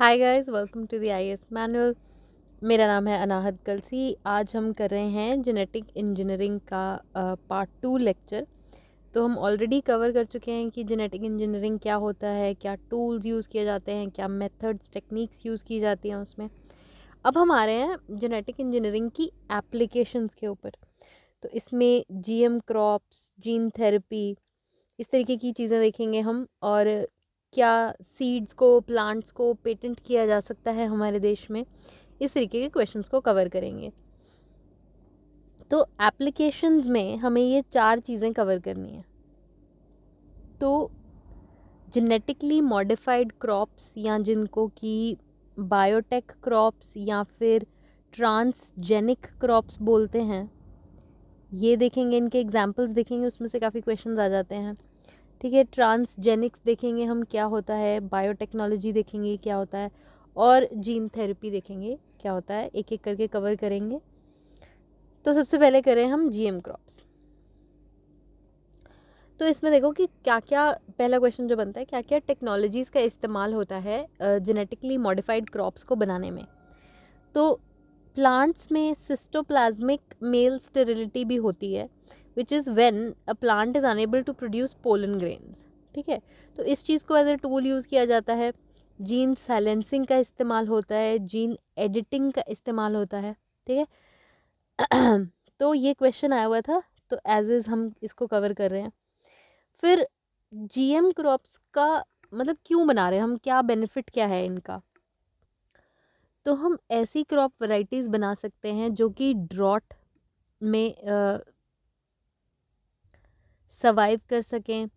Hi guys, welcome to the IAS manual. मेरा नाम है अनाहत कलसी। आज हम कर रहे हैं जेनेटिक इंजीनियरिंग का पार्ट 2 लेक्चर। तो हम ऑलरेडी कवर कर चुके हैं कि जेनेटिक इंजीनियरिंग क्या होता है, क्या टूल्स यूज़ किए जाते हैं, क्या मेथड्स टेक्निक्स यूज़ की जाती हैं उसमें। अब हम आ रहे हैं जेनेटिक इंजीनियरिंग की एप्लीकेशंस के ऊपर। तो इसमें जीएम क्रॉप्स, जीन थेरेपी, इस तरीके की चीज़ें देखेंगे हम। और क्या सीड्स को, प्लांट्स को पेटेंट किया जा सकता है हमारे देश में, इस तरीके के क्वेश्चंस को कवर करेंगे। तो एप्लीकेशंस में हमें ये 4 चीज़ें कवर करनी है। तो जेनेटिकली मॉडिफाइड क्रॉप्स, या जिनको कि बायोटेक क्रॉप्स या फिर ट्रांसजेनिक क्रॉप्स बोलते हैं, ये देखेंगे। इनके एग्जांपल्स देखेंगे, उसमें से काफ़ी क्वेश्चंस आ जाते हैं। ठीक है, ट्रांसजेनिक्स देखेंगे हम क्या होता है, बायोटेक्नोलॉजी देखेंगे क्या होता है, और जीन थेरेपी देखेंगे क्या होता है। एक एक करके कवर करेंगे। तो सबसे पहले करें हम जीएम क्रॉप्स। तो इसमें देखो कि क्या क्या, पहला क्वेश्चन जो बनता है, क्या क्या टेक्नोलॉजीज़ का इस्तेमाल होता है जेनेटिकली मॉडिफाइड क्रॉप्स को बनाने में। तो प्लांट्स में सिस्टोप्लाज्मिक मेल स्टेरिलिटी भी होती है, which is when a plant is unable to produce pollen grains. ठीक है, तो इस चीज़ को एज ए टूल यूज़ किया जाता है। जीन साइलेंसिंग का इस्तेमाल होता है, जीन एडिटिंग का इस्तेमाल होता है। ठीक है तो ये क्वेश्चन आया हुआ था, तो एज इज़ हम इसको कवर कर रहे हैं। फिर जीएम क्रॉप्स का मतलब क्यों बना रहे हैं हम, क्या बेनिफिट क्या है इनका। तो हम ऐसी क्रॉप वैरायटीज़ बना सकते हैं जो कि ड्रॉट में सर्वाइव कर सकें,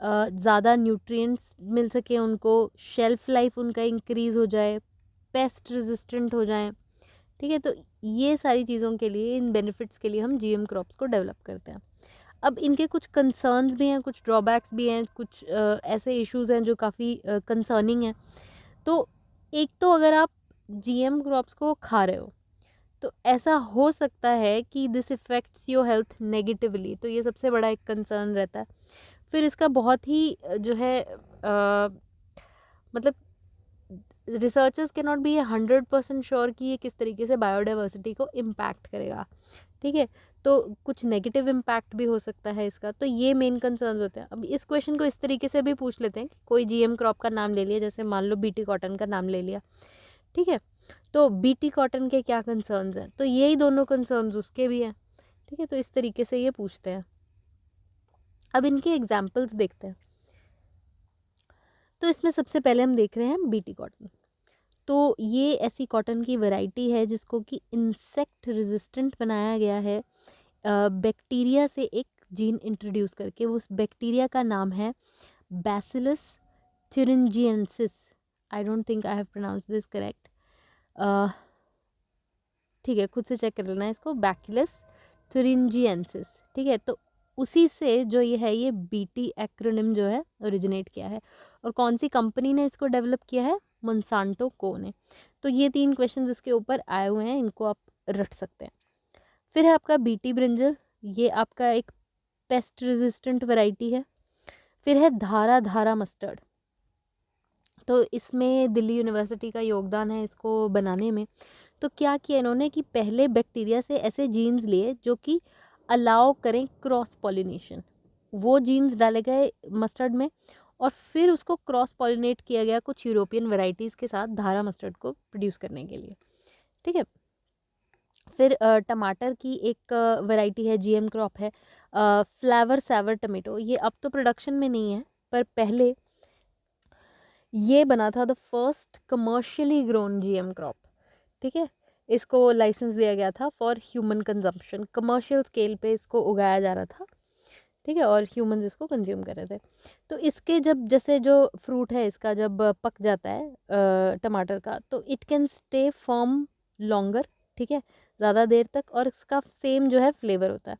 ज़्यादा न्यूट्रिएंट्स मिल सके उनको, शेल्फ लाइफ उनका इंक्रीज़ हो जाए, पेस्ट रेजिस्टेंट हो जाएं। ठीक है, तो ये सारी चीज़ों के लिए, इन बेनिफिट्स के लिए हम जीएम क्रॉप्स को डेवलप करते हैं। अब इनके कुछ कंसर्न्स भी हैं, कुछ ड्रॉबैक्स भी हैं, कुछ ऐसे इश्यूज हैं जो काफ़ी कंसर्निंग हैं। तो एक तो अगर आप जीएम क्रॉप्स को खा रहे हो, तो ऐसा हो सकता है कि this effects your health negatively. तो ये सबसे बड़ा एक कंसर्न रहता है। फिर इसका बहुत ही जो है मतलब रिसर्चर्स के नॉट बी 100% श्योर कि ये किस तरीके से बायोडाइवर्सिटी को इम्पैक्ट करेगा। ठीक है, तो कुछ नेगेटिव इम्पैक्ट भी हो सकता है इसका। तो ये मेन कंसर्न्स होते हैं। अब इस क्वेश्चन को इस तरीके से भी पूछ लेते हैं कि कोई जीएम क्रॉप का नाम ले लिया, जैसे मान लो बीटी कॉटन का नाम ले लिया। ठीक है, तो बीटी कॉटन के क्या कंसर्न्स हैं, तो यही दोनों कंसर्न्स उसके भी हैं। ठीक है, तो इस तरीके से ये पूछते हैं। अब इनके एग्जाम्पल्स देखते हैं। तो इसमें सबसे पहले हम देख रहे हैं बीटी कॉटन। तो ये ऐसी कॉटन की वैरायटी है जिसको कि इंसेक्ट रेजिस्टेंट बनाया गया है बैक्टीरिया से एक जीन इंट्रोड्यूस करके। उस बैक्टीरिया का नाम है Bacillus thuringiensis. I don't think I have pronounce this correct. ठीक है, खुद से चेक कर लेना है इसको, बैसिलस थुरिंजिएंसिस। ठीक है, तो उसी से जो ये है, ये बीटी एक्रोनिम जो है ओरिजिनेट किया है। और कौन सी कंपनी ने इसको डेवलप किया है, मोंसांटो को ने। तो ये 3 क्वेश्चन इसके ऊपर आए हुए हैं, इनको आप रट सकते हैं। फिर है आपका बीटी ब्रिंजल, ये आपका एक पेस्ट रेजिस्टेंट वैरायटी है। फिर है धारा धारा मस्टर्ड, तो इसमें दिल्ली यूनिवर्सिटी का योगदान है इसको बनाने में। तो क्या किया इन्होंने कि पहले बैक्टीरिया से ऐसे जीन्स लिए जो कि अलाउ करें क्रॉस पॉलिनेशन। वो जीन्स डाले गए मस्टर्ड में, और फिर उसको क्रॉस पॉलिनेट किया गया कुछ यूरोपियन वैरायटीज़ के साथ धारा मस्टर्ड को प्रोड्यूस करने के लिए। ठीक है, फिर टमाटर की एक वैरायटी है, जीएम क्रॉप है, फ्लेवर सैवर टमेटो। ये अब तो प्रोडक्शन में नहीं है, पर पहले ये बना था the first commercially grown GM crop. ठीक है, इसको लाइसेंस दिया गया था for human consumption. Commercial scale पे इसको उगाया जा रहा था। ठीक है, और ह्यूमंस इसको कंज्यूम कर रहे थे। तो इसके जब, जैसे जो फ्रूट है इसका जब पक जाता है टमाटर का, तो it can stay firm longer. ठीक है, ज़्यादा देर तक, और इसका सेम जो है फ्लेवर होता है,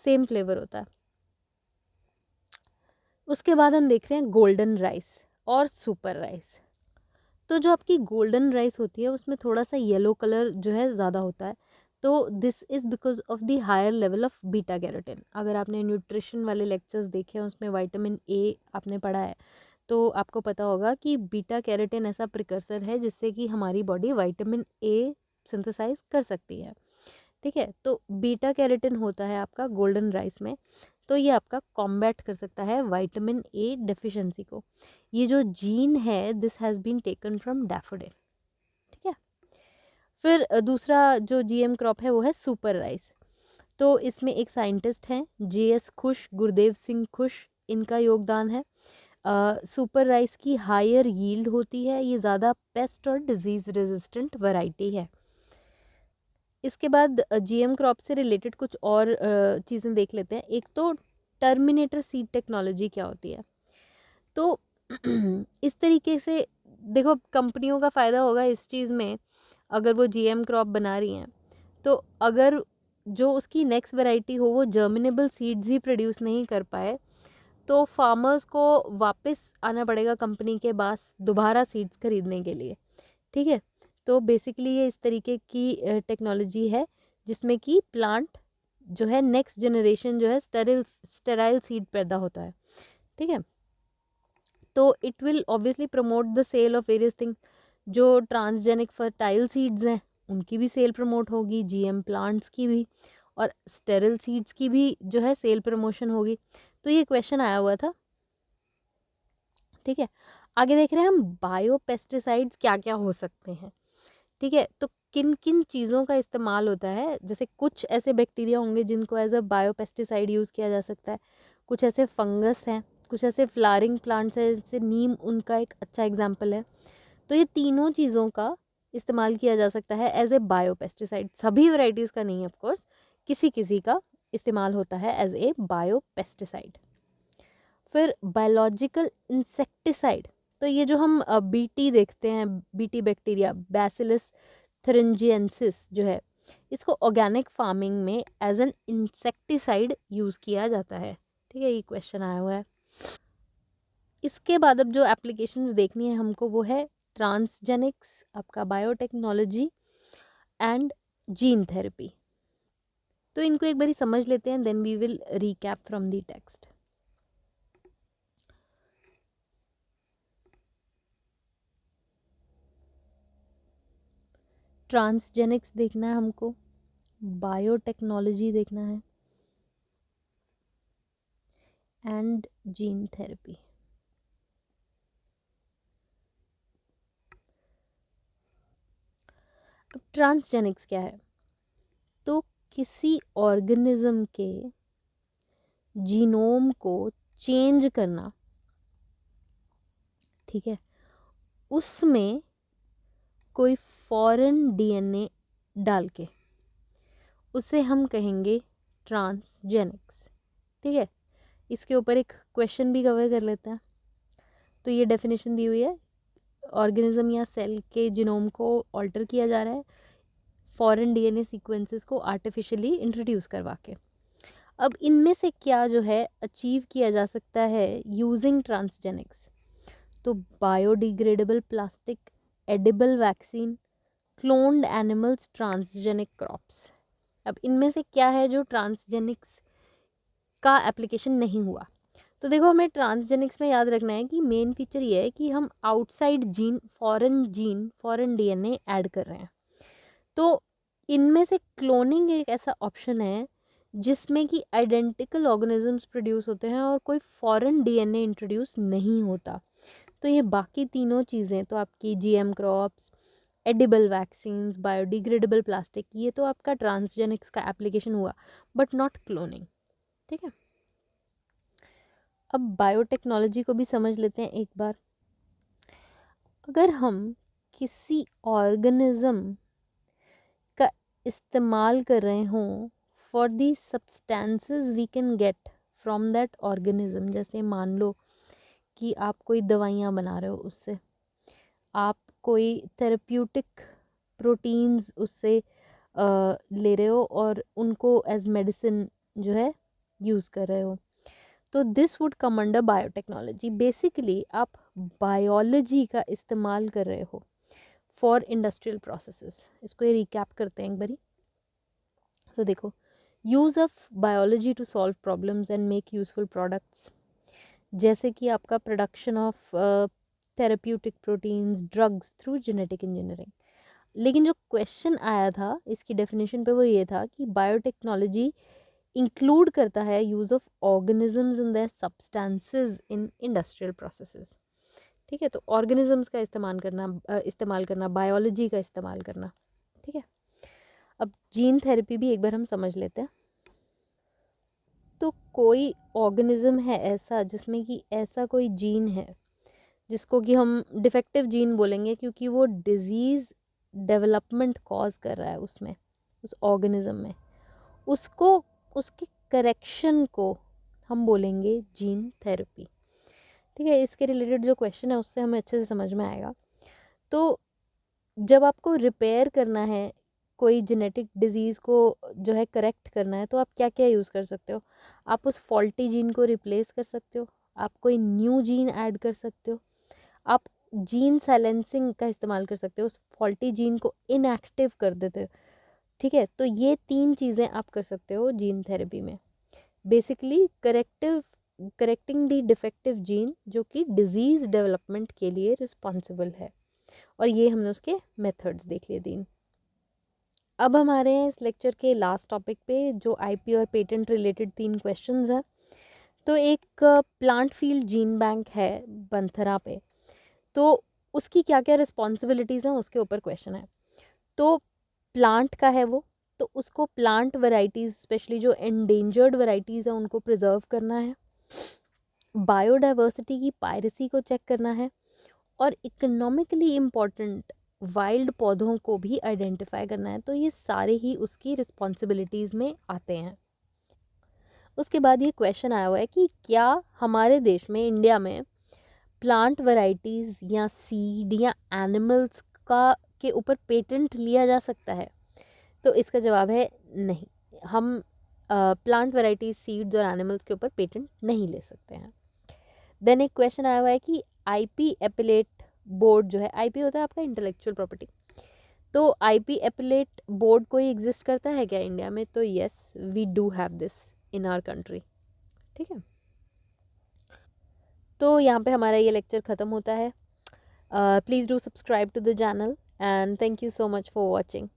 सेम फ्लेवर होता है। उसके बाद हम देख रहे हैं गोल्डन राइस और सुपर राइस। तो जो आपकी गोल्डन राइस होती है उसमें थोड़ा सा येलो कलर जो है ज़्यादा होता है। तो this is because of the higher level of beta carotene. अगर आपने न्यूट्रिशन वाले लेक्चर्स देखे हैं, उसमें विटामिन ए आपने पढ़ा है, तो आपको पता होगा कि बीटा कैरोटीन ऐसा प्रिकर्सर है जिससे कि हमारी बॉडी विटामिन ए सिंथेसाइज कर सकती है। ठीक है, तो बीटा कैरोटीन होता है आपका गोल्डन राइस में, तो ये आपका कॉम्बैट कर सकता है विटामिन ए डेफिशिएंसी को। ये जो जीन है this has been taken from daffodil. ठीक है, फिर दूसरा जो जीएम क्रॉप है वो है सुपर राइस। तो इसमें एक साइंटिस्ट हैं जेएस खुश, गुरदेव सिंह खुश, इनका योगदान है। सुपर राइस की हायर यील्ड होती है, ये ज़्यादा पेस्ट और डिजीज़ रेजिस्टेंट वैरायटी है। इसके बाद जीएम क्रॉप से रिलेटेड कुछ और चीज़ें देख लेते हैं। एक तो टर्मिनेटर सीड टेक्नोलॉजी क्या होती है। तो इस तरीके से देखो कंपनियों का फ़ायदा होगा इस चीज़ में, अगर वो जीएम क्रॉप बना रही हैं तो अगर जो उसकी नेक्स्ट वैरायटी हो वो जर्मिनेबल सीड्स ही प्रोड्यूस नहीं कर पाए तो फार्मर्स को वापस आना पड़ेगा कंपनी के पास दोबारा सीड्स खरीदने के लिए। ठीक है, तो बेसिकली ये इस तरीके की टेक्नोलॉजी है जिसमें कि प्लांट जो है नेक्स्ट जनरेशन जो है स्टेराइल सीड पैदा होता है। ठीक है, तो it will obviously promote the sale of various things. जो ट्रांसजेनिक फर्टाइल सीड्स हैं उनकी भी सेल प्रमोट होगी, जीएम प्लांट्स की भी, और स्टेरिल सीड्स की भी जो है सेल प्रमोशन होगी। तो ये क्वेश्चन आया हुआ था। ठीक है, आगे देख रहे हैं हम बायो पेस्टिसाइड्स क्या क्या हो सकते हैं। ठीक है, तो किन किन चीज़ों का इस्तेमाल होता है, जैसे कुछ ऐसे बैक्टीरिया होंगे जिनको as a biopesticide use किया जा सकता है, कुछ ऐसे फंगस हैं, कुछ ऐसे फ्लावरिंग प्लांट्स हैं जैसे नीम, उनका एक अच्छा एग्जाम्पल है। तो ये तीनों चीज़ों का इस्तेमाल किया जा सकता है एज ए बायो पेस्टिसाइड। सभी वैरायटीज़ का नहीं ऑफकोर्स, किसी किसी का इस्तेमाल होता है एज ए बायो पेस्टिसाइड। फिर बायोलॉजिकल इंसेक्टिसाइड, तो ये जो हम बीटी देखते हैं, बीटी बैक्टीरिया बैसिलस थरिंजिएंसिस जो है, इसको ऑर्गेनिक फार्मिंग में एज एन इंसेक्टिसाइड यूज़ किया जाता है। ठीक है, ये क्वेश्चन आया हुआ है। इसके बाद अब जो एप्लीकेशंस देखनी है हमको वो है ट्रांसजेनिक्स, आपका बायोटेक्नोलॉजी एंड जीन थेरेपी। तो इनको एक बारी समझ लेते हैं, then we will recap from the text. Transgenics देखना है हमको, बायोटेक्नोलॉजी देखना है एंड जीन थेरेपी। अब ट्रांसजेनिक्स क्या है, तो किसी ऑर्गेनिज्म के जीनोम को चेंज करना। ठीक है, उसमें कोई फॉरेन डीएनए डाल के, उसे हम कहेंगे ट्रांसजेनिक्स। ठीक है, इसके ऊपर एक क्वेश्चन भी कवर कर लेते हैं। तो ये डेफिनेशन दी हुई है, ऑर्गेनिज्म या सेल के जीनोम को ऑल्टर किया जा रहा है फॉरेन डीएनए सीक्वेंसेस को आर्टिफिशियली इंट्रोड्यूस करवा के। अब इनमें से क्या जो है अचीव किया जा सकता है यूजिंग ट्रांसजेनिक्स, तो biodegradable plastic, edible vaccine, cloned animals, transgenic crops. अब इनमें से क्या है जो ट्रांसजेनिक्स का एप्लीकेशन नहीं हुआ। तो देखो हमें ट्रांसजेनिक्स में याद रखना है कि मेन फीचर ये है कि हम outside gene foreign DNA add कर रहे हैं। तो इनमें से क्लोनिंग एक ऐसा ऑप्शन है जिसमें कि आइडेंटिकल ऑर्गेनिजम्स प्रोड्यूस होते हैं और कोई फॉरेन डीएनए इंट्रोड्यूस नहीं होता। तो ये बाकी तीनों चीज़ें तो आपकी GM crops, edible vaccines, biodegradable plastic, ये तो आपका ट्रांसजेनिक्स का एप्लीकेशन हुआ, बट नॉट क्लोनिंग। ठीक है, अब बायोटेक्नोलॉजी को भी समझ लेते हैं एक बार। अगर हम किसी ऑर्गेनिज्म का इस्तेमाल कर रहे हों for the substances we can get from that organism, जैसे मान लो कि आप कोई दवाइयाँ बना रहे हो उससे, आप कोई थेरेप्यूटिक प्रोटीन्स उससे ले रहे हो और उनको एज मेडिसिन जो है यूज़ कर रहे हो, तो this would come under biotechnology. Basically आप बायोलॉजी का इस्तेमाल कर रहे हो फॉर इंडस्ट्रियल प्रोसेसेस। इसको ये रिकैप करते हैं एक बारी। तो देखो, use of biology to solve problems and make useful products, जैसे कि आपका production of therapeutic proteins, drugs through genetic engineering. लेकिन जो क्वेश्चन आया था इसकी डेफिनेशन पे वो ये था कि बायोटेक्नोलॉजी इंक्लूड करता है use of organisms in their substances in industrial processes. ठीक है, तो ऑर्गेनिजम्स का इस्तेमाल करना, बायोलॉजी का इस्तेमाल करना। ठीक है, अब जीन थेरेपी भी एक बार हम समझ लेते हैं। तो कोई ऑर्गेनिज्म है ऐसा जिसमें कि ऐसा कोई जीन है जिसको कि हम डिफेक्टिव जीन बोलेंगे, क्योंकि वो डिजीज़ डेवलपमेंट कॉज कर रहा है उसमें, उस ऑर्गेनिज्म में, उसको, उसके करेक्शन को हम बोलेंगे जीन थेरेपी। ठीक है, इसके रिलेटेड जो क्वेश्चन है उससे हमें अच्छे से समझ में आएगा। तो जब आपको रिपेयर करना है, कोई जेनेटिक डिजीज़ को जो है करेक्ट करना है, तो आप क्या क्या यूज़ कर सकते हो? आप उस फॉल्टी जीन को रिप्लेस कर सकते हो, आप कोई न्यू जीन ऐड कर सकते हो, आप जीन साइलेंसिंग का इस्तेमाल कर सकते हो, उस फॉल्टी जीन को इनएक्टिव कर देते हो। ठीक है, तो ये 3 चीज़ें आप कर सकते हो जीन थेरेपी में। Basically correcting the defective gene जो कि डिजीज़ डेवलपमेंट के लिए रिस्पॉन्सिबल है। और ये हमने उसके मेथड्स देख लिए 3। अब हमारे हैं इस लेक्चर के लास्ट टॉपिक पे, जो आईपी और पेटेंट रिलेटेड 3 क्वेश्चंस हैं। तो एक प्लांट फील्ड जीन बैंक है बंथरा पे, तो उसकी क्या क्या रिस्पॉन्सिबिलिटीज़ हैं उसके ऊपर क्वेश्चन है। तो प्लांट का है वो, तो उसको प्लांट वैरायटीज़, स्पेशली जो एंडेंजर्ड वैरायटीज़ हैं उनको प्रिजर्व करना है, बायोडाइवर्सिटी की पायरेसी को चेक करना है, और इकोनॉमिकली इम्पॉर्टेंट वाइल्ड पौधों को भी आइडेंटिफाई करना है। तो ये सारे ही उसकी रिस्पॉन्सिबिलिटीज़ में आते हैं। उसके बाद ये क्वेश्चन आया हुआ है कि क्या हमारे देश में, इंडिया में, प्लांट वैरायटीज़ या सीड या एनिमल्स का के ऊपर पेटेंट लिया जा सकता है? तो इसका जवाब है नहीं। हम प्लांट वैरायटीज, सीड्स और एनिमल्स के ऊपर पेटेंट नहीं ले सकते हैं। देन एक क्वेश्चन आया हुआ है कि आईपी एपिलेट बोर्ड जो है, आईपी होता है आपका इंटेलेक्चुअल प्रॉपर्टी, तो आईपी एपिलेट बोर्ड कोई एग्जिस्ट करता है क्या इंडिया में? तो yes, we do have this in our country. ठीक है, तो यहाँ पे हमारा ये लेक्चर ख़त्म होता है। Please do subscribe to the channel and thank you so much for watching.